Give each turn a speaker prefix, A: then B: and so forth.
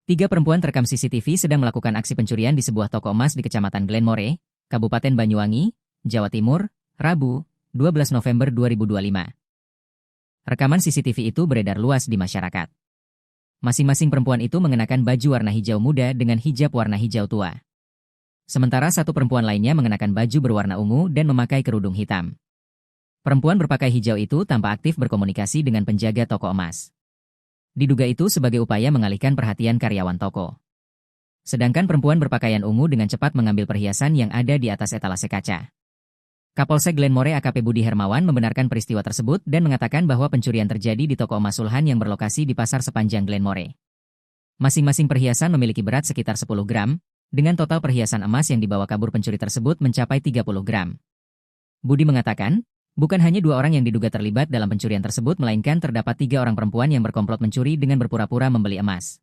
A: Tiga perempuan terekam CCTV sedang melakukan aksi pencurian di sebuah toko emas di Kecamatan Glenmore, Kabupaten Banyuwangi, Jawa Timur, Rabu, 12 November 2025. Rekaman CCTV itu beredar luas di masyarakat. Masing-masing perempuan itu mengenakan baju warna hijau muda dengan hijab warna hijau tua. Sementara satu perempuan lainnya mengenakan baju berwarna ungu dan memakai kerudung hitam. Perempuan berpakaian hijau itu tampak aktif berkomunikasi dengan penjaga toko emas. Diduga itu sebagai upaya mengalihkan perhatian karyawan toko. Sedangkan perempuan berpakaian ungu dengan cepat mengambil perhiasan yang ada di atas etalase kaca. Kapolsek Glenmore AKP Budi Hermawan membenarkan peristiwa tersebut dan mengatakan bahwa pencurian terjadi di toko emas Sulhan yang berlokasi di pasar sepanjang Glenmore. Masing-masing perhiasan memiliki berat sekitar 10 gram, dengan total perhiasan emas yang dibawa kabur pencuri tersebut mencapai 30 gram. Budi mengatakan, bukan hanya 2 orang yang diduga terlibat dalam pencurian tersebut, melainkan terdapat 3 orang perempuan yang berkomplot mencuri dengan berpura-pura membeli emas.